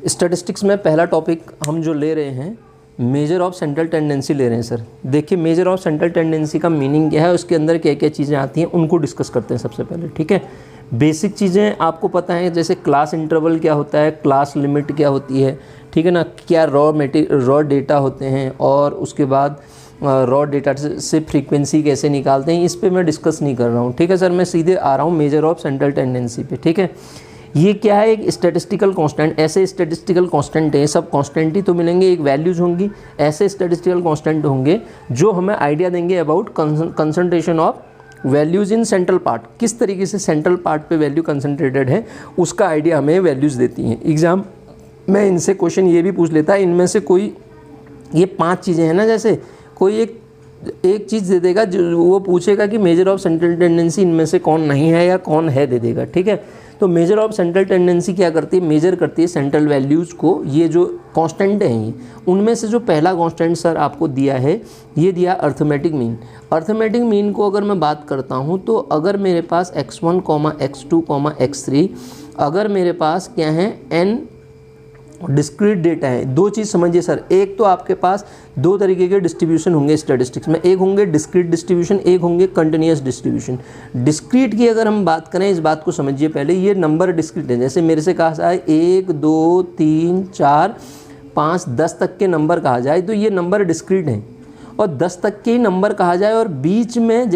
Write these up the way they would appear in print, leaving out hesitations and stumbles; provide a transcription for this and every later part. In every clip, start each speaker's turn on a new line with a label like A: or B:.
A: Statistics में पहला topic हम जो ले रहे हैं मेजर ऑफ सेंट्रल टेंडेंसी ले रहे हैं सर। देखिए मेजर ऑफ सेंट्रल टेंडेंसी का मीनिंग क्या है, उसके अंदर क्या क्या चीज़ें आती हैं उनको डिस्कस करते हैं सबसे पहले। ठीक है, बेसिक चीज़ें आपको पता है, जैसे क्लास इंटरवल क्या होता है, क्लास लिमिट क्या होती है, ठीक है ना, क्या रॉ डेटा होते हैं, और उसके बाद रॉ डेटा से फ्रीक्वेंसी कैसे निकालते हैं, इस पे मैं डिस्कस नहीं कर रहा हूँ। ठीक है सर, मैं सीधे आ रहा हूँ मेजर ऑफ सेंट्रल टेंडेंसी पे। ठीक है, ये क्या है, एक स्टैटिस्टिकल कांस्टेंट। ऐसे स्टैटिस्टिकल कांस्टेंट है, सब कांस्टेंट ही तो मिलेंगे, एक वैल्यूज होंगी, ऐसे स्टैटिस्टिकल कांस्टेंट होंगे जो हमें आइडिया देंगे about concentration of values in central part. किस तरीके से सेंट्रल पार्ट पे वैल्यू कंसंट्रेटेड है उसका आइडिया हमें वैल्यूज़ देती हैं। एग्जाम में इनसे क्वेश्चन ये भी पूछ लेता है, इनमें से कोई ये 5 चीज़ें हैं ना, जैसे कोई एक चीज़ दे देगा जो वो पूछेगा कि मेजर ऑफ सेंट्रल टेंडेंसी इनमें से कौन नहीं है या कौन है, दे देगा। ठीक है, तो मेजर ऑफ सेंट्रल टेंडेंसी क्या करती है, मेजर करती है सेंट्रल वैल्यूज़ को। ये जो कांस्टेंट हैं ये, उनमें से जो पहला कांस्टेंट सर आपको दिया है, ये दिया अर्थमेटिक मीन। अर्थमेटिक मीन को अगर मैं बात करता हूँ तो अगर मेरे पास x1, x2, x3, अगर मेरे पास क्या है n डिस्क्रीट डेटा है, दो चीज़ समझिए सर। एक तो आपके पास 2 तरीके के डिस्ट्रीब्यूशन होंगे स्टैटिस्टिक्स में, एक होंगे डिस्क्रीट डिस्ट्रीब्यूशन, एक होंगे कंटिन्यूस डिस्ट्रीब्यूशन। डिस्क्रीट की अगर हम बात करें, इस बात को समझिए पहले, ये नंबर डिस्क्रीट है। जैसे मेरे से कहा जाए 1 2 3 4 5 10 तक के नंबर कहा जाए तो ये नंबर डिस्क्रीट हैं, और 10 तक के ही नंबर कहा जाए और बीच में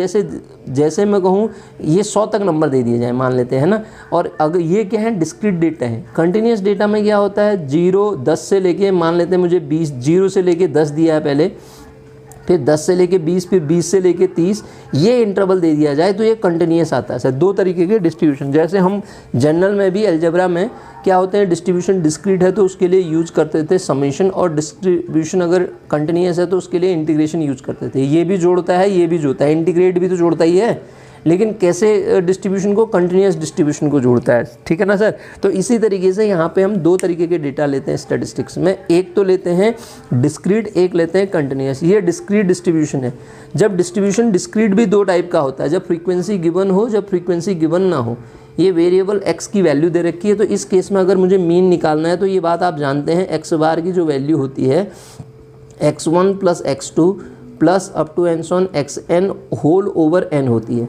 A: जैसे मैं कहूँ ये 100 तक नंबर दे दिए जाए, मान लेते हैं ना, और अगर ये क्या है, डिस्क्रीट डेटा है। कंटिन्यूस डेटा में क्या होता है, 0 10 से लेके, मान लेते हैं मुझे 20, 0 से लेके 10 दिया है पहले, फिर 10 से लेके 20, फिर 20 से लेके 30, ये इंटरवल दे दिया जाए तो ये कंटिन्यूस आता है सर। 2 तरीके के डिस्ट्रीब्यूशन, जैसे हम जनरल में भी अलजेब्रा में क्या होते हैं, डिस्ट्रीब्यूशन डिस्क्रीट है तो उसके लिए यूज करते थे समेशन, और डिस्ट्रीब्यूशन अगर कंटिन्यूस है तो उसके लिए इंटीग्रेशन यूज करते थे। ये भी जोड़ता है, ये भी जोड़ता है, इंटीग्रेट भी तो जोड़ता ही है, लेकिन कैसे डिस्ट्रीब्यूशन को, कंटिन्यूस डिस्ट्रीब्यूशन को जोड़ता है। ठीक है ना सर, तो इसी तरीके से यहाँ पे हम 2 तरीके के डेटा लेते हैं स्टैटिस्टिक्स में, एक तो लेते हैं डिस्क्रीट, एक लेते हैं कंटिन्यूस। ये डिस्क्रीट डिस्ट्रीब्यूशन है। जब डिस्ट्रीब्यूशन डिस्क्रीट भी 2 टाइप का होता है, जब फ्रीक्वेंसी गिवन हो, जब फ्रीक्वेंसी गिवन ना हो। ये वेरिएबल x की वैल्यू दे रखी है, तो इस केस में अगर मुझे मीन निकालना है तो ये बात आप जानते हैं, x बार की जो वैल्यू होती है x1 plus x2 plus up to and so on xn whole over n होती है।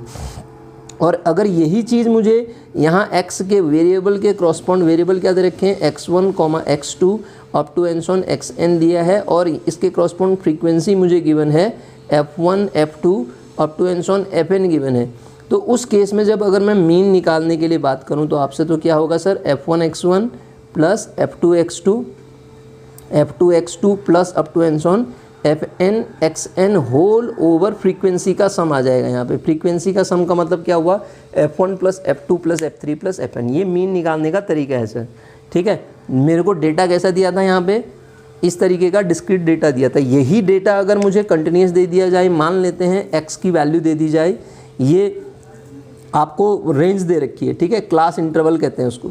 A: और अगर यही चीज़ मुझे यहाँ x के वेरिएबल के क्रॉसपॉन्ड वेरिएबल क्या दे रखे हैं, x1, x2 up to and so on xn दिया है, और इसके क्रॉसपॉन्ड फ्रीक्वेंसी मुझे गिवन है f1, f2 up to and so on fn given है। तो उस केस में जब अगर मैं मीन निकालने के लिए बात करूं तो आपसे तो क्या होगा sir, f1x1 plus f2x2 plus up to and so on fn xn whole over frequency का सम आ जाएगा। यहाँ पे फ्रीक्वेंसी का सम का मतलब क्या हुआ, f1 plus f2 plus f3 plus fn। ये मीन निकालने का तरीका है सर। ठीक है, मेरे को डेटा कैसा दिया था, यहाँ पे इस तरीके का डिस्क्रीट डेटा दिया था। यही डेटा अगर मुझे कंटिन्यूस दे दिया जाए, मान लेते हैं x की वैल्यू दे दी जाए, ये आपको रेंज दे रखी है, ठीक है, क्लास इंटरवल कहते हैं उसको,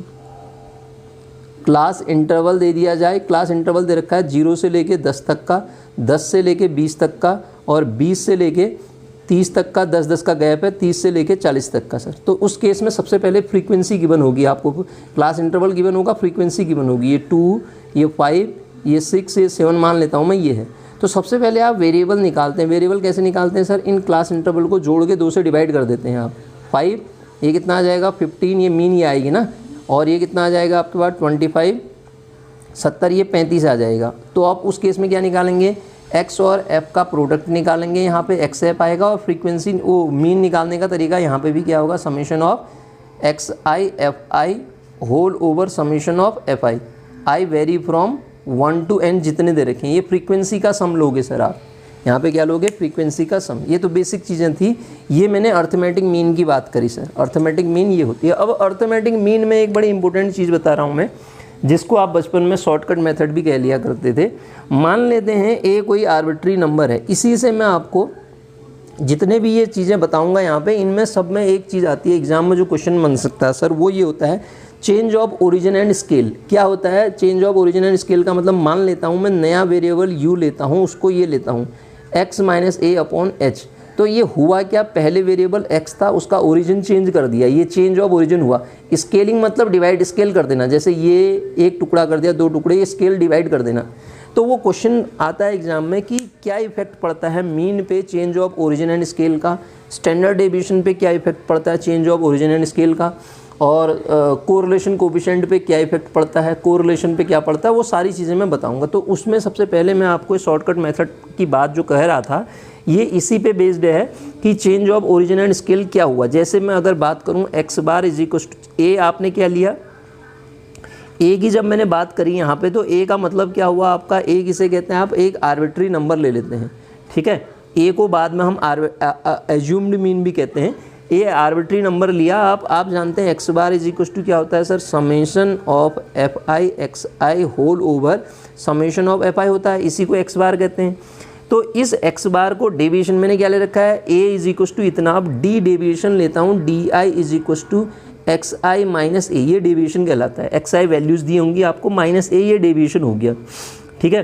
A: क्लास इंटरवल दे दिया जाए। क्लास इंटरवल दे रखा है 0 से लेके 10 तक का, 10 से लेके 20 तक का, और 20 से लेके 30 तक का, 10-10 का गैप है, 30 से लेके 40 तक का सर। तो उस केस में सबसे पहले फ्रीक्वेंसी गिवन होगी, आपको क्लास इंटरवल गिवन होगा, फ्रीक्वेंसी गिवन होगी, ये 2, ये 5, ये 6, ये 7 मान लेता हूँ मैं, ये है। तो सबसे पहले आप वेरिएबल निकालते हैं। वेरिएबल कैसे निकालते हैं सर, इन क्लास इंटरवल को जोड़ के 2 से डिवाइड कर देते हैं आप। 5, ये कितना आ जाएगा 15, ये मीन ये आएगी ना, और ये कितना आ जाएगा आपके पास 25, 70, ये 35 आ जाएगा। तो आप उस केस में क्या निकालेंगे, x और f का प्रोडक्ट निकालेंगे, यहाँ पे x f आएगा, और फ्रीक्वेंसी वो मीन निकालने का तरीका यहाँ पे भी क्या होगा, summation of xi fi whole over summation of fi। i vary from 1 to n जितने दे रखें, ये फ्रीक्वेंसी का सम लोगे सर आप। यहाँ पे क्या लोगे, फ्रीक्वेंसी का सम। ये तो बेसिक चीज़ें थी, ये मैंने अर्थमेटिक मीन की बात करी सर। अर्थमेटिक मीन ये होती है। अब अर्थमेटिक मीन में एक बड़ी इंपॉर्टेंट चीज़ बता रहा हूँ मैं, जिसको आप बचपन में शॉर्टकट मेथड भी कह लिया करते थे। मान लेते हैं ए कोई आर्बिट्री नंबर है, इसी से मैं आपको जितने भी ये चीज़ें बताऊँगा यहाँ पे, इनमें सब में एक चीज़ आती है, एग्जाम में जो क्वेश्चन बन सकता है सर, वो ये होता है change of origin and scale. क्या होता है change of origin and scale का मतलब, मान लेता हूँ मैं नया वेरिएबल u लेता हूँ, उसको ये लेता हूँ x माइनस ए अपॉन एच। तो ये हुआ क्या, पहले वेरिएबल x था उसका ओरिजिन चेंज कर दिया, ये चेंज ऑफ ओरिजिन हुआ। स्केलिंग मतलब डिवाइड स्केल कर देना, जैसे ये एक टुकड़ा कर दिया, 2 टुकड़े, ये स्केल डिवाइड कर देना। तो वो क्वेश्चन आता है एग्जाम में कि क्या इफेक्ट पड़ता है मीन पे change of origin and scale का, स्टैंडर्ड डेविएशन पे क्या इफेक्ट पड़ता है change of origin and scale का, और कोरिलेशन कोफिशिएंट पे क्या इफेक्ट पड़ता है, कोरिलेशन पे क्या पड़ता है, वो सारी चीज़ें मैं बताऊंगा। तो उसमें सबसे पहले मैं आपको शॉर्टकट मेथड की बात जो कह रहा था ये इसी पे बेस्ड है कि change of origin and scale क्या हुआ। जैसे मैं अगर बात करूं x bar is equal to A, आपने क्या लिया a की, जब मैंने बात करी यहाँ पे तो a का मतलब क्या हुआ आपका, a किसे कहते हैं, आप एक आर्बिट्री नंबर ले लेते हैं, ठीक है। a को बाद में हम एज्यूम्ड मीन भी कहते हैं। ए आर्बिट्री नंबर लिया आप जानते हैं x bar is equal to क्या होता है sir, summation of F I X I whole over summation of F I होता है, इसी को x बार कहते हैं। तो इस x बार को डेविएशन मैंने क्या ले रखा है, a इज इक्वल टू इतना, अब d डेविएशन लेता हूँ, D I is equal to X I minus A, ये डेविएशन कहलाता है। एक्स आई वैल्यूज़ दी होंगी आपको, माइनस ए ये डेविएशन हो गया, ठीक है।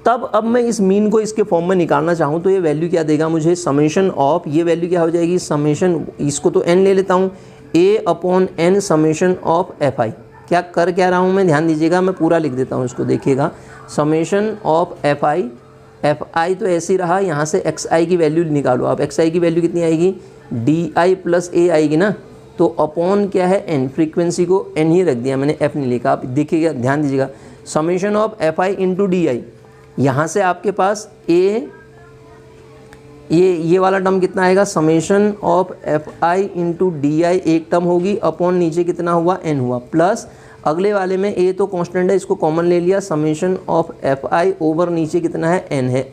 A: तब अब मैं इस मीन को इसके फॉर्म में निकालना चाहूँ तो ये वैल्यू क्या देगा मुझे, समेशन ऑफ, ये वैल्यू क्या हो जाएगी, समेशन, इसको तो n ले लेता हूँ, a upon n summation of F आई। क्या कर क्या रहा हूँ मैं, ध्यान दीजिएगा, मैं पूरा लिख देता हूँ इसको, देखिएगा, समेशन ऑफ एफ आई तो ऐसे ही रहा, यहाँ से एक्स आई की वैल्यू निकालो आप, एक्स आई की वैल्यू कितनी आएगी, डी आई प्लस ए आएगी ना, तो अपॉन क्या है n, फ्रीक्वेंसी को n ही रख दिया मैंने, f नहीं लिखा। आप देखिएगा, ध्यान दीजिएगा, summation of F I into D I, यहाँ से आपके पास a, ये वाला टर्म कितना आएगा, summation of F I into D I एक टर्म होगी, अपॉन नीचे कितना हुआ, n हुआ, प्लस अगले वाले में a तो कांस्टेंट है, इसको कॉमन ले लिया, summation of F I over नीचे कितना है, n है,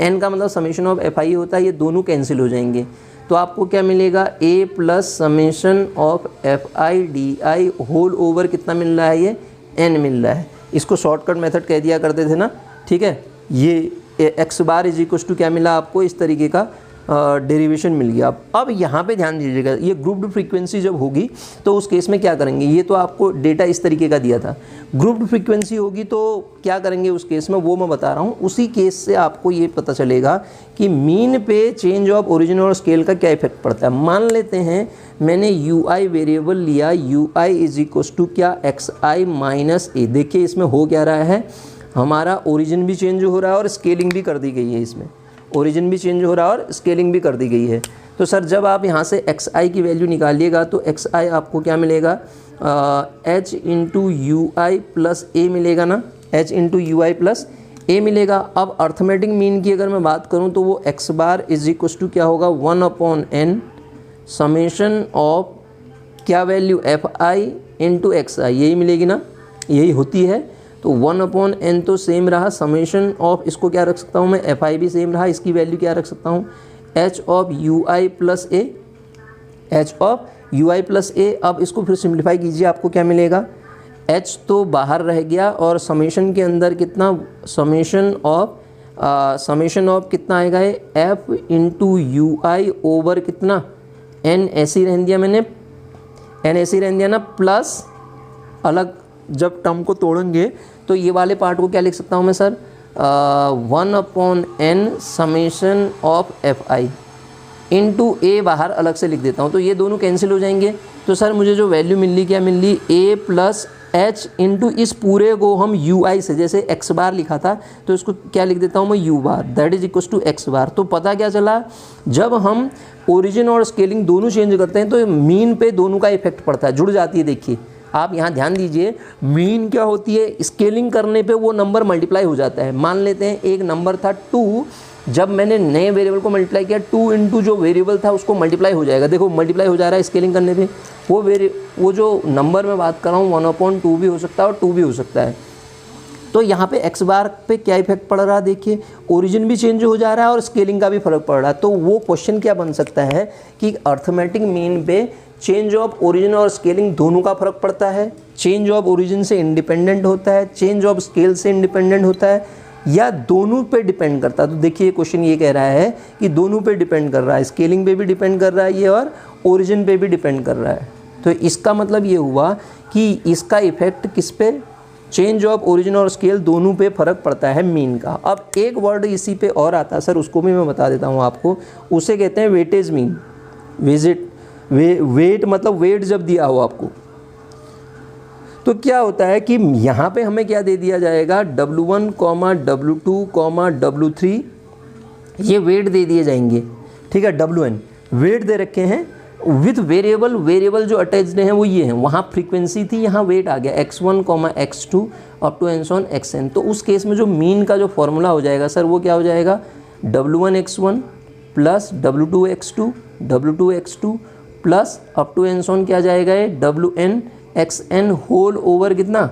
A: n का मतलब समेशन ऑफ एफ आई होता है, ये दोनों कैंसिल हो जाएंगे। तो आपको क्या मिलेगा, a plus summation of F I D I whole over कितना मिल रहा है, ये n मिल रहा है। इसको शॉर्टकट मेथड कह दिया करते थे ना, ठीक है। ये x bar is equal to क्या मिला आपको, इस तरीके का डेरिवेशन मिल गया। अब यहाँ पे ध्यान दीजिएगा, ये ग्रुप्ड फ्रीक्वेंसी जब होगी तो उस केस में क्या करेंगे, ये तो आपको डेटा इस तरीके का दिया था, ग्रुप्ड फ्रीक्वेंसी होगी तो क्या करेंगे उस केस में, वो मैं बता रहा हूँ। उसी केस से आपको ये पता चलेगा कि मीन पे चेंज ऑफ ओरिजिन और स्केल का क्या इफेक्ट पड़ता है। मान लेते हैं मैंने यू आई वेरिएबल लिया, U I is equal to क्या, एक्स आई माइनस ए। देखिए इसमें हो क्या रहा है, हमारा ओरिजिन भी चेंज हो रहा है और स्केलिंग भी कर दी गई है, इसमें ओरिजिन भी चेंज हो रहा है और स्केलिंग भी कर दी गई है। तो सर जब आप यहाँ से एक्स आई की वैल्यू निकालिएगा तो एक्स आई आपको क्या मिलेगा, H into U I plus A मिलेगा ना, H into U I plus A मिलेगा। अब अर्थमेटिक मीन की अगर मैं बात करूँ तो वो X bar is equal to क्या होगा, 1 अपॉन n समेशन ऑफ क्या value, F I into X I, यही मिलेगी ना, यही होती है। तो 1 अपॉन n तो सेम रहा, समेशन ऑफ इसको क्या रख सकता हूँ मैं, एफ आई भी सेम रहा, इसकी वैल्यू क्या रख सकता हूँ, H of U I plus A, H of U I plus A. अब इसको फिर सिंप्लीफाई कीजिए, आपको क्या मिलेगा, h तो बाहर रह गया और समेशन के अंदर कितना, समेशन ऑफ कितना आएगा, एफ इंटू यू आई ओवर कितना, n ऐसे ही रहने दिया मैंने, n ऐसे ही रहने दिया ना, प्लस अलग जब टर्म को तोड़ेंगे तो ये वाले पार्ट को क्या लिख सकता हूँ मैं sir, 1 upon n summation of F I into A, बाहर अलग से लिख देता हूँ तो ये दोनों कैंसिल हो जाएंगे। तो सर मुझे जो वैल्यू मिल रही, क्या मिल रही, a प्लस एच इंटू इस पूरे को हम यू आई से, जैसे एक्स बार लिखा था तो इसको क्या लिख देता हूँ मैं, U bar, that is equal to X bar. तो पता क्या चला, जब हम ओरिजिन और स्केलिंग दोनों चेंज करते हैं तो मीन पे दोनों का इफेक्ट पड़ता है, जुड़ जाती है। देखिए आप यहाँ ध्यान दीजिए, मीन क्या होती है, स्केलिंग करने पे वो नंबर मल्टीप्लाई हो जाता है। मान लेते हैं एक नंबर था 2, जब मैंने नए वेरिएबल को मल्टीप्लाई किया 2 इंटू जो वेरिएबल था उसको मल्टीप्लाई हो जाएगा, देखो मल्टीप्लाई हो जा रहा है स्केलिंग करने पे। वो जो नंबर मैं बात कर रहा हूँ 1/2 भी हो सकता है और 2 भी हो सकता है। तो यहाँ पे एक्स बार पे क्या इफेक्ट पड़ रहा है, देखिए ओरिजिन भी चेंज हो जा रहा है और स्केलिंग का भी फर्क पड़ रहा है। तो वो क्वेश्चन क्या बन सकता है कि अर्थमेटिक मीन पे चेंज ऑफ ओरिजिन और स्केलिंग दोनों का फर्क पड़ता है, चेंज ऑफ ओरिजिन से इंडिपेंडेंट होता है, चेंज ऑफ स्केल से इंडिपेंडेंट होता है, या दोनों पे डिपेंड करता है। तो देखिए क्वेश्चन ये कह रहा है कि दोनों पे डिपेंड कर रहा है, स्केलिंग पे भी डिपेंड कर रहा है ये और ओरिजिन पे भी डिपेंड कर रहा है। तो इसका मतलब ये हुआ कि इसका इफेक्ट किस पे, चेंज ऑफ ओरिजिन और स्केल दोनों पे फ़र्क पड़ता है मीन का। अब एक वर्ड इसी पे और आता है सर, उसको भी मैं बता देता हूँ आपको, उसे कहते हैं वेटेज मीन। वेट मतलब वेट जब दिया हो आपको तो क्या होता है कि यहाँ पे हमें क्या दे दिया जाएगा, W1, W2, W3, ये वेट दे दिए जाएंगे, ठीक है। WN वेट दे रखे हैं विथ वेरिएबल, वेरिएबल जो अटैच्ड हैं वो ये हैं, वहाँ फ्रीक्वेंसी थी, यहाँ वेट आ गया X1, X2 up to and so on Xn। तो उस केस में जो मीन का जो फॉर्मूला हो जाएगा सर वो क्या हो जाएगा, W1X1 plus W2X2, W2X2 plus up to and so on क्या जाएगा ये WnXn होल ओवर कितना,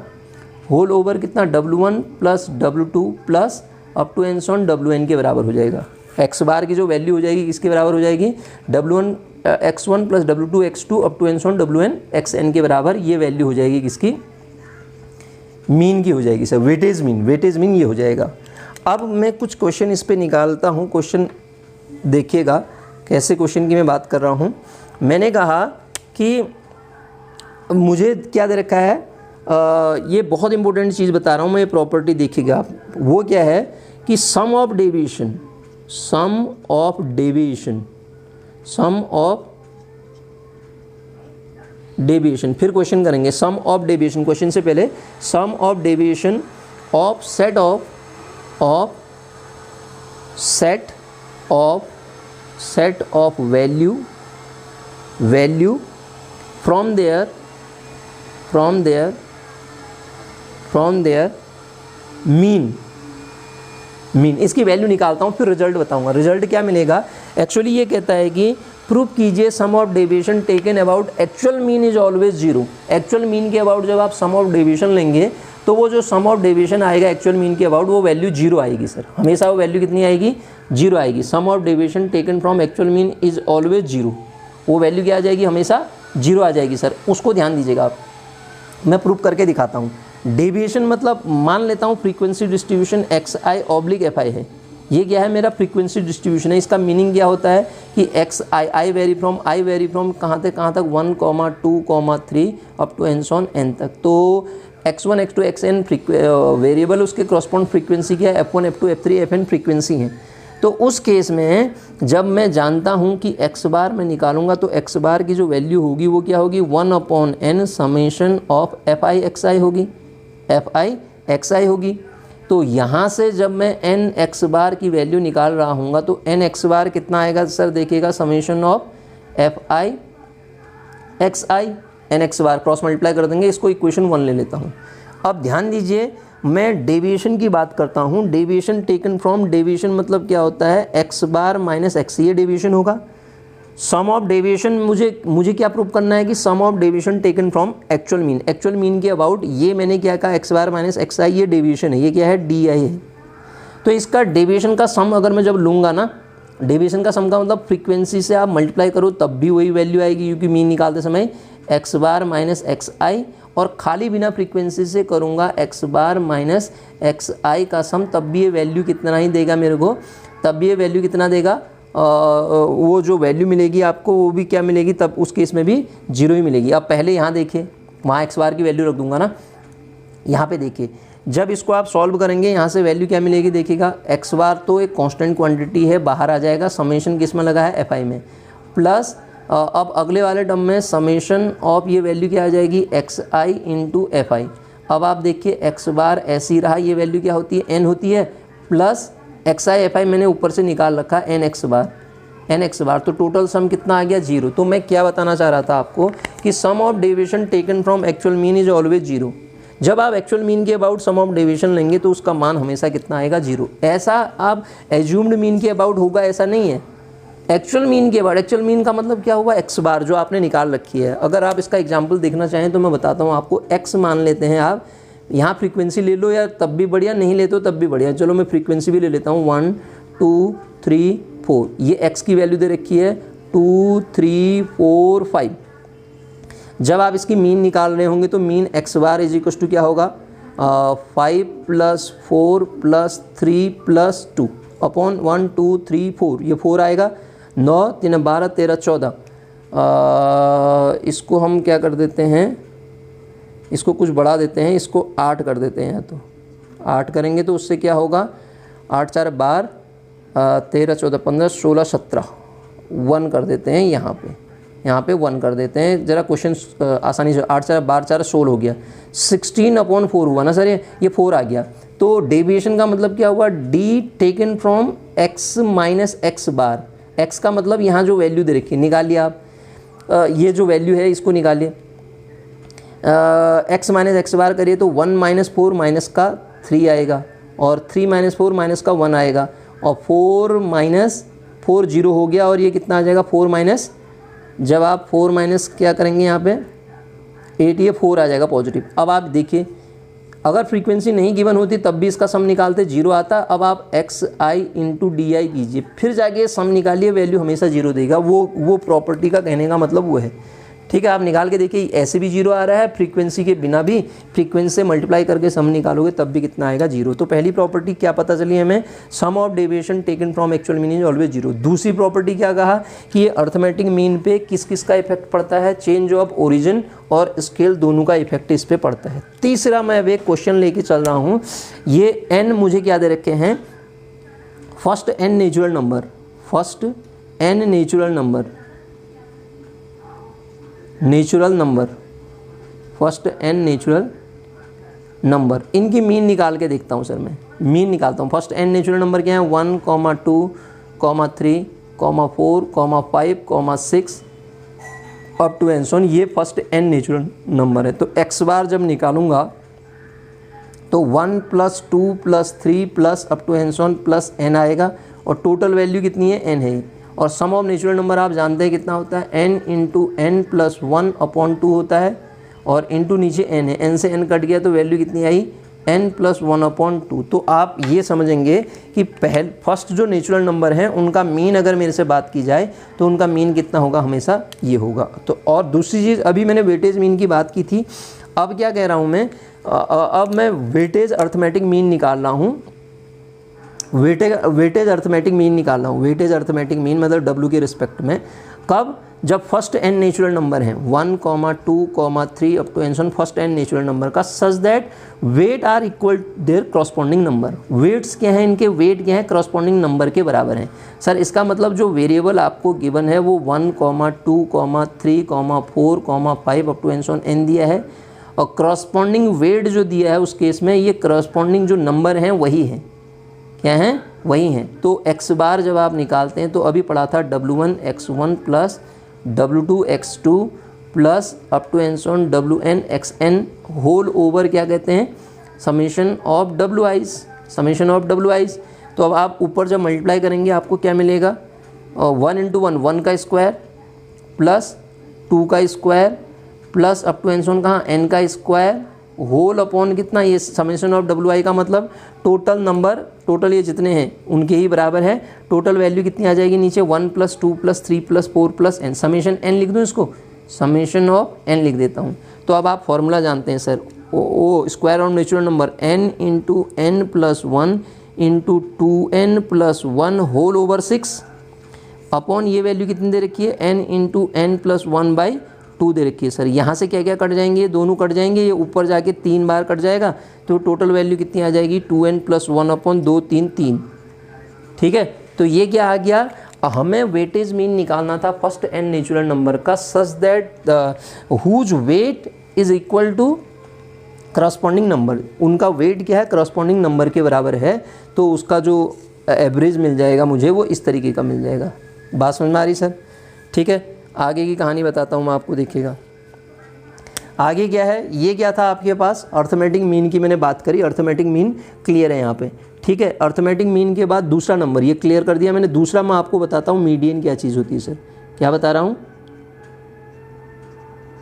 A: होल ओवर कितना W1 plus W2 plus up to and so on Wn के बराबर हो जाएगा। एक्स बार की जो वैल्यू हो जाएगी किसके बराबर हो जाएगी, W1X1 plus W2X2 up to and so on Wn(xn) के बराबर ये वैल्यू हो जाएगी किसकी, मीन की हो जाएगी sir, weightage mean, weightage mean ये हो जाएगा। अब मैं कुछ क्वेश्चन इस पे निकालता हूँ, क्वेश्चन देखिएगा कैसे क्वेश्चन की मैं बात कर रहा हूँ। मैंने कहा कि मुझे क्या दे रखा है, ये बहुत इंपॉर्टेंट चीज़ बता रहा हूँ मैं, ये प्रॉपर्टी देखिएगा आप, वो क्या है कि sum of deviation, sum of deviation, sum of deviation, फिर क्वेश्चन करेंगे सम ऑफ डेविएशन, क्वेश्चन से पहले sum of deviation of set of value from their mean, इसकी वैल्यू निकालता हूँ फिर रिजल्ट बताऊँगा। रिजल्ट क्या मिलेगा, एक्चुअली ये कहता है कि प्रूव कीजिए sum of deviation taken about actual mean is always zero. Actual mean के अबाउट जब आप सम ऑफ डेविएशन लेंगे तो वो जो सम ऑफ डेविएशन आएगा एक्चुअल मीन के अबाउट वो वैल्यू जीरो आएगी सर, हमेशा वो वैल्यू कितनी आएगी, जीरो आएगी। Sum of deviation taken from actual mean is always zero, वो वैल्यू क्या आ जाएगी, हमेशा जीरो आ जाएगी सर, उसको ध्यान दीजिएगा आप। मैं प्रूव करके दिखाता हूँ। डेविएशन मतलब मान लेता हूँ फ्रीक्वेंसी डिस्ट्रीब्यूशन xi/fi है, ये क्या है मेरा फ्रीक्वेंसी डिस्ट्रीब्यूशन है। इसका मीनिंग क्या होता है कि आई वेरी फ्रॉम कहाँ तक 1, 2, 3 up to and so on n तक। तो x1, x2, xn वेरिएबल उसके करस्पॉन्ड फ्रीक्वेंसी क्या है, f1, f2, f3, fn frequency है। तो उस केस में जब मैं जानता हूँ कि x बार मैं निकालूंगा तो x बार की जो वैल्यू होगी वो क्या होगी, 1/n समेशन ऑफ fi होगी, fi होगी। तो यहाँ से जब मैं n x बार की वैल्यू निकाल रहा हूँगा तो n x बार कितना आएगा सर, देखिएगा summation of fi n x bar cross multiply कर देंगे, इसको इक्वेशन 1 ले लेता हूँ। अब ध्यान दीजिए मैं डेविएशन की बात करता हूँ, डेविएशन टेकन फ्रॉम, डेविएशन मतलब क्या होता है x बार माइनस x, ये डेविएशन होगा। सम ऑफ डेविएशन मुझे क्या प्रूव करना है कि sum of deviation taken from actual mean, actual mean के अबाउट ये मैंने क्या कहा x बार माइनस xi, ये डेविएशन है, ये क्या है di है। तो इसका डेविएशन का सम अगर मैं जब लूँगा ना, डेविएशन का सम का मतलब फ्रीक्वेंसी से आप मल्टीप्लाई करो तब भी वही वैल्यू आएगी, क्योंकि मीन निकालते समय x बार माइनस xi, और खाली बिना फ्रीक्वेंसी से करूँगा x बार माइनस xi का सम, तब भी ये वैल्यू कितना ही देगा मेरे को, तब भी ये वैल्यू कितना देगा, वो जो वैल्यू मिलेगी आपको वो भी क्या मिलेगी, तब उस केस में भी जीरो ही मिलेगी। अब पहले यहाँ देखिए, वहाँ x बार की वैल्यू रख दूंगा ना, यहाँ पे देखिए जब इसको आप सॉल्व करेंगे यहाँ से वैल्यू क्या मिलेगी, देखिएगा x बार तो एक कांस्टेंट क्वांटिटी है, बाहर आ जाएगा, समेशन किस में लगा है, fi में, प्लस अब अगले वाले टर्म में समेशन ऑफ ये वैल्यू क्या आ जाएगी, xi इंटू fi। अब आप देखिए x बार ऐसी रहा, ये वैल्यू क्या होती है, n होती है, प्लस xi fi मैंने ऊपर से निकाल रखा n x बार, तो टोटल सम कितना आ गया, जीरो। तो मैं क्या बताना चाह रहा था आपको कि sum of deviation taken from actual mean is always zero. जब आप एक्चुअल मीन के अबाउट सम ऑफ डेविएशन लेंगे तो उसका मान हमेशा कितना आएगा, जीरो। ऐसा आप एज्यूम्ड मीन के अबाउट होगा ऐसा नहीं है, एक्चुअल मीन के बाद, एक्चुअल मीन का मतलब क्या हुआ, x बार जो आपने निकाल रखी है। अगर आप इसका एग्जांपल देखना चाहें तो मैं बताता हूँ आपको, x मान लेते हैं आप, यहाँ फ्रीक्वेंसी ले लो या तब भी बढ़िया, नहीं लेते हो तब भी बढ़िया, चलो मैं फ्रीक्वेंसी भी ले लेता हूँ, 1, 2, 3, 4, ये x की वैल्यू दे रखी है 2, 3, 4, 5। जब आप इसकी मीन निकाल रहे होंगे तो mean x bar is equal to क्या होगा, 5 + 4 + 3 + 2 अपॉन 1, 2, 3, 4, ये 4 आएगा, 9, 3, 12, 13, 14। इसको हम क्या कर देते हैं, इसको कुछ बढ़ा देते हैं, इसको 8 कर देते हैं। तो 8 करेंगे तो उससे क्या होगा, 8 4 12 13 14 15 16 17 1 कर देते हैं यहाँ पे 1 कर देते हैं। ज़रा क्वेश्चन आसानी से 8 4 12 4 16 हो गया, 16/4 हुआ ना सर, ये 4 आ गया। तो डेविएशन का मतलब क्या हुआ, D taken from x minus x bar. x का मतलब यहाँ जो वैल्यू दे रखी है निकालिए आप, ये जो वैल्यू है इसको निकालिए, x माइनस एक्स बार करिए तो 1 - 4 माइनस का 3 आएगा, और 3 - 4 माइनस का 1 आएगा, और 4 - 4 0 हो गया, और ये कितना आ जाएगा 4 माइनस, जब आप 4 माइनस क्या करेंगे यहाँ पे 8, ये 4 आ जाएगा पॉजिटिव। अब आप देखिए अगर फ्रीक्वेंसी नहीं गिवन होती तब भी इसका सम निकालते 0 आता। अब आप xi इंटू डी आई कीजिए, फिर जाके सम निकालिए, वैल्यू हमेशा 0 देगा। वो प्रॉपर्टी का कहने का मतलब वो है, ठीक है। आप निकाल के देखिए, ऐसे भी 0 आ रहा है, फ्रीक्वेंसी के बिना भी फ्रीक्वेंसी से मल्टीप्लाई करके सम निकालोगे तब भी कितना आएगा 0। तो पहली प्रॉपर्टी क्या पता चली हमें, sum of deviation taken from actual mean is always 0। दूसरी प्रॉपर्टी क्या कहा कि ये अर्थमेटिक मीन पे किस किस का इफेक्ट पड़ता है, चेंज ऑफ ओरिजिन और स्केल दोनों का इफेक्ट इस पर पड़ता है। तीसरा मैं अब एक क्वेश्चन लेके चल रहा हूँ, ये n मुझे क्या दे रखे हैं, first n natural number, first n natural number, first n natural number, इनकी मीन निकाल के देखता हूँ सर। मैं मीन निकालता हूँ। फर्स्ट n नेचुरल नंबर क्या है, 1, 2, 3, 4, 5, 6 अप टू एन सोन, ये फर्स्ट n नेचुरल नंबर है। तो x बार जब निकालूंगा तो 1 + 2 + 3 plus up to and so on plus n आएगा, और टोटल वैल्यू कितनी है, n है। और सम ऑफ नेचुरल नंबर आप जानते हैं कितना होता है, n × n + 1/2 होता है, और इंटू नीचे n है, n से n कट गया तो वैल्यू कितनी आई, n + 1/2। तो आप ये समझेंगे कि फर्स्ट जो नेचुरल नंबर हैं उनका मीन अगर मेरे से बात की जाए तो उनका मीन कितना होगा, हमेशा ये होगा। तो और दूसरी चीज़, अभी मैंने वेटेज मीन की बात की थी, अब क्या कह रहा हूँ मैं, अब मैं वेटेज अर्थमेटिक मीन निकाल रहा हूँ, वेटेज अर्थमेटिक मीन निकाल रहा हूँ। वेटेज अर्थमेटिक मीन मतलब W के रिस्पेक्ट में, कब, जब फर्स्ट n नेचुरल नंबर हैं 1, 2, 3 अप टू एन सन, फर्स्ट n नेचुरल नंबर का, such that weight are equal their corresponding number. Weights क्या हैं, इनके वेट क्या है, करस्पॉन्डिंग नंबर के बराबर हैं। सर इसका मतलब जो वेरिएबल आपको गिवन है वो 1, 2, 3, 4, 5 up to N so on n दिया है, और करस्पॉन्डिंग वेट जो दिया है उस केस में ये करस्पॉन्डिंग जो नंबर हैं वही हैं, क्या हैं, वही हैं। तो x बार जब आप निकालते हैं तो अभी पढ़ा था W1 x1 plus W2 x2 plus up to and so on WN xn whole over क्या कहते हैं, summation of WIs, summation of WIs। तो अब आप ऊपर जब मल्टीप्लाई करेंगे आपको क्या मिलेगा, 1 × 1 1 का स्क्वायर प्लस 2 का square plus up to and so on कहाँ n का स्क्वायर होल अपॉन कितना, ये समेशन ऑफ WI का मतलब टोटल नंबर, टोटल ये जितने हैं उनके ही बराबर है। टोटल वैल्यू कितनी आ जाएगी नीचे, 1 + 2 + 3 + 4 + n, समेशन n लिख दूँ, इसको समेशन ऑफ n लिख देता हूँ। तो अब आप फॉर्मूला जानते हैं सर, ओ square of natural number n × n + 1 × 2n + 1 whole over 6 upon ये वैल्यू कितनी दे रखी है, n × n + 1/2 दे रखी है। सर यहाँ से क्या क्या कट जाएंगे, दोनों कट जाएंगे, ये ऊपर जाके 3 बार कट जाएगा, तो टोटल वैल्यू कितनी आ जाएगी, 2n + 1/2 3। ठीक है, तो ये क्या आ गया, हमें वेटेज मीन निकालना था फर्स्ट n नेचुरल नंबर का, such that whose weight is equal to corresponding number. उनका वेट क्या है, करस्पॉन्डिंग नंबर के बराबर है, तो उसका जो एवरेज मिल जाएगा मुझे वो इस तरीके का मिल जाएगा। बात समझ में आ रही सर? ठीक है, आगे की कहानी बताता हूँ मैं आपको, देखिएगा आगे क्या है। ये क्या था आपके पास, अर्थमेटिक मीन की मैंने बात करी, अर्थमेटिक मीन क्लियर है यहाँ पे। ठीक है, अर्थमेटिक मीन के बाद दूसरा नंबर ये क्लियर कर दिया मैंने। दूसरा मैं आपको बताता हूँ मीडियन क्या चीज़ होती है। सर क्या बता रहा हूँ,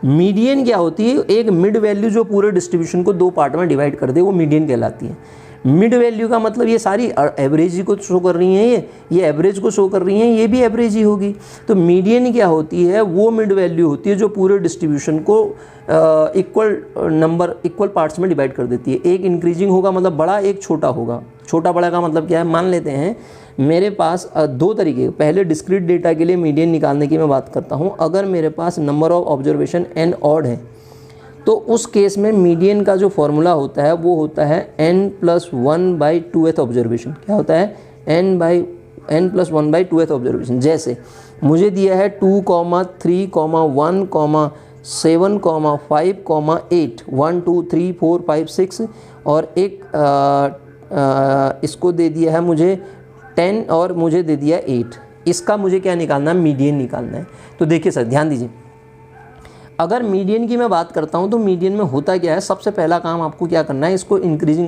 A: मीडियन क्या होती है, एक मिड वैल्यू जो पूरे डिस्ट्रीब्यूशन को 2 पार्ट में डिवाइड कर दे, वो मीडियन कहलाती है। मिड वैल्यू का मतलब ये सारी एवरेज ही को शो कर रही हैं, ये एवरेज को शो कर रही हैं, ये भी एवरेज ही होगी। तो मीडियन क्या होती है, वो मिड वैल्यू होती है जो पूरे डिस्ट्रीब्यूशन को इक्वल पार्ट्स में डिवाइड कर देती है। एक इंक्रीजिंग होगा मतलब बड़ा, एक छोटा होगा। छोटा बड़ा का मतलब क्या है, मान लेते हैं मेरे पास 2 तरीके, पहले डिस्क्रीट डेटा के लिए मीडियन निकालने की मैं बात करता हूँ। अगर मेरे पास number of observation n odd है तो उस केस में मीडियन का जो फॉर्मूला होता है वो होता है n+1/2th ऑब्जर्वेशन। क्या होता है? n+1/2th observation. जैसे मुझे दिया है 2, 3, 1, 7, 5, 8, 1 2 3 4 5 6 और एक इसको दे दिया है मुझे 10 और मुझे दे दिया 8। इसका मुझे क्या निकालना है? मीडियन निकालना है। तो देखिए सर, ध्यान दीजिए, अगर मीडियन की मैं बात करता हूं तो मीडियन में होता क्या है? सबसे पहला काम आपको क्या करना है, इसको इंक्रीजिंग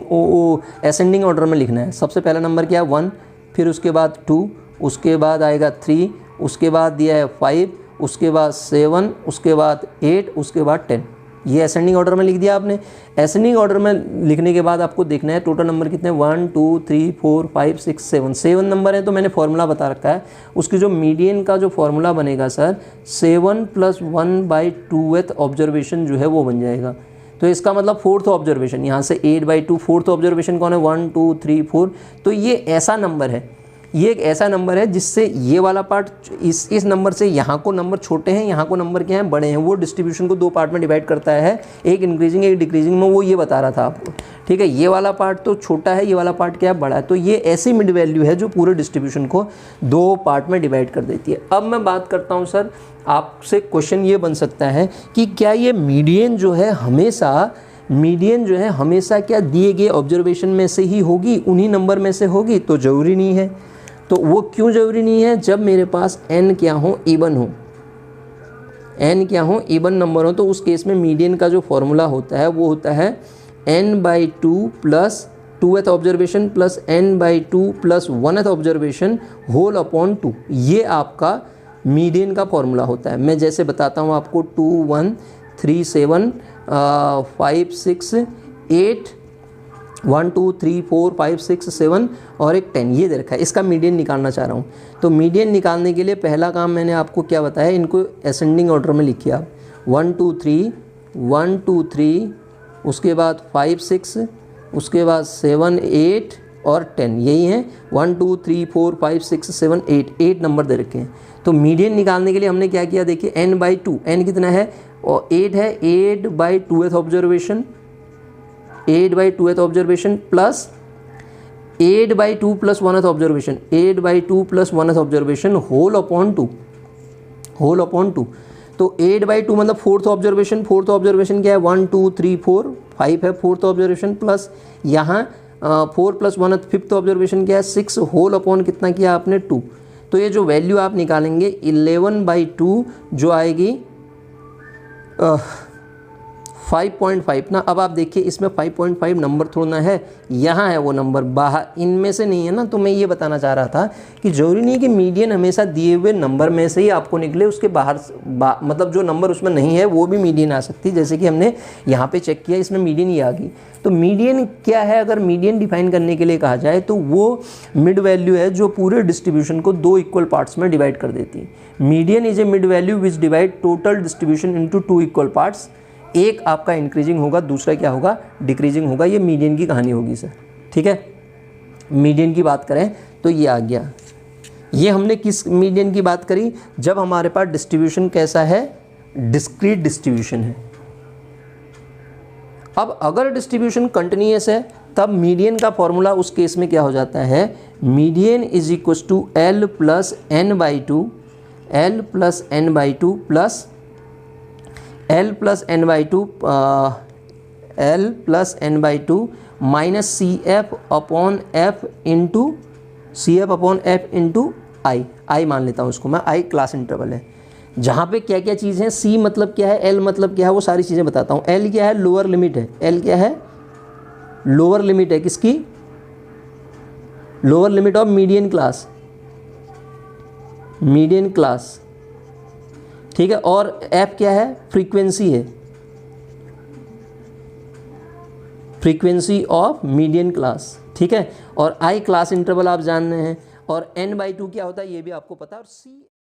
A: असेंडिंग ऑर्डर में लिखना है। सबसे पहला नंबर क्या है? 1, फिर उसके बाद 2, उसके बाद आएगा 3, उसके बाद दिया है 5, उसके बाद 7, उसके बाद 8, उसके बाद 10। ये असेंडिंग ऑर्डर में लिख दिया आपने। असेंडिंग ऑर्डर में लिखने के बाद आपको देखना है टोटल नंबर कितने, 1 2 3 4 5 6 7 नंबर है। तो मैंने फॉर्मूला बता रखा है, उसकी जो मीडियन का जो फॉर्मूला बनेगा सर 7+1/2th ऑब्जर्वेशन जो है वो बन जाएगा। तो इसका मतलब 4th ऑब्जर्वेशन, यहाँ से 8/2 4th ऑब्जर्वेशन कौन है? 1 2 3 4। तो ये ऐसा नंबर है, ये एक ऐसा नंबर है जिससे ये वाला पार्ट इस नंबर से यहाँ को नंबर छोटे हैं, यहाँ को नंबर क्या हैं? बड़े हैं। वो डिस्ट्रीब्यूशन को 2 पार्ट में डिवाइड करता है, एक इंक्रीजिंग एक डिक्रीजिंग में। वो ये बता रहा था आपको, ठीक है। ये वाला पार्ट तो छोटा है, ये वाला पार्ट क्या है? बड़ा है। तो ये ऐसी मिड वैल्यू है जो पूरे डिस्ट्रीब्यूशन को 2 पार्ट में डिवाइड कर देती है। अब मैं बात करता हूँ सर, आपसे क्वेश्चन ये बन सकता है कि क्या ये मीडियन जो है हमेशा क्या दिए गए ऑब्जर्वेशन में से ही होगी, उन्हीं नंबर में से होगी? तो ज़रूरी नहीं है। तो वो क्यों ज़रूरी नहीं है? जब मेरे पास n क्या हो? इवन हो। n क्या हो? इवन नंबर हो। तो उस केस में मीडियन का जो फॉर्मूला होता है वो होता है n/2 + 2th observation plus n/2 + 1th observation whole upon 2। ये आपका मीडियन का फॉर्मूला होता है। मैं जैसे बताता हूँ आपको, 2 1 3 7 5 6 8 1 2 3 4 5 6 7 और एक 10 ये दे रखा है। इसका मीडियन निकालना चाह रहा हूँ। तो मीडियन निकालने के लिए पहला काम मैंने आपको क्या बताया, इनको असेंडिंग ऑर्डर में लिखिए आप। 1 2 3 1 2 3, उसके बाद 5 6, उसके बाद 7 8 और 10, यही है। 1 2 3 4 5 6 7 8 नंबर दे रखे हैं। तो मीडियन निकालने के लिए हमने क्या किया, देखिए n/2, n कितना है? और 8 है, 8/2th observation, 8/2th observation plus 8/2 + 1th observation, 8/2 + 1th observation whole upon 2। तो 8/2 मतलब 4th ऑब्जर्वेशन। 4th ऑब्जर्वेशन क्या है? 1 2 3 4 5 है 4th ऑब्जर्वेशन, प्लस यहाँ 4 + 1th 5th ऑब्जर्वेशन क्या है? 6 होल अपॉन कितना किया आपने? 2। तो ये जो वैल्यू आप निकालेंगे 11/2 जो आएगी 5.5 ना। अब आप देखिए इसमें 5.5 नंबर थोड़ा ना है, यहाँ है वो नंबर, बाहर इनमें से नहीं है ना। तो मैं ये बताना चाह रहा था कि ज़रूरी नहीं कि मीडियन हमेशा दिए हुए नंबर में से ही आपको निकले, उसके बाहर मतलब जो नंबर उसमें नहीं है वो भी मीडियन आ सकती है। जैसे कि हमने यहाँ पे चेक किया, इसमें मीडियन ही आ गई। तो मीडियन क्या है? अगर मीडियन डिफाइन करने के लिए कहा जाए तो वो मिड वैल्यू है जो पूरे डिस्ट्रीब्यूशन को 2 इक्वल पार्ट्स में डिवाइड कर देती है। Median is a mid value which divide total distribution into 2 equal parts. एक आपका इंक्रीजिंग होगा, दूसरा क्या होगा? डिक्रीजिंग होगा। ये मीडियन की कहानी होगी सर, ठीक है। मीडियन की बात करें तो ये आ गया। ये हमने किस मीडियन की बात करी? जब हमारे पास डिस्ट्रीब्यूशन कैसा है? डिस्क्रीट डिस्ट्रीब्यूशन है। अब अगर डिस्ट्रीब्यूशन कंटिन्यूअस है तब मीडियन का फॉर्मूला उस केस में क्या हो जाता है? Median is equal to L + n/2 plus L + n/2 minus CF upon F into I मान लेता हूँ इसको मैं, I क्लास इंटरवल है। जहाँ पे क्या क्या चीज़ है, C मतलब क्या है, L मतलब क्या है, वो सारी चीज़ें बताता हूँ। L क्या है? लोअर लिमिट है। L क्या है? लोअर लिमिट है किसकी? Lower limit of median class, ठीक है। और F क्या है? फ्रीक्वेंसी है, फ्रीक्वेंसी ऑफ मीडियन क्लास, ठीक है। और I क्लास इंटरवल आप जान रहे हैं, और n/2 क्या होता है ये भी आपको पता है। और C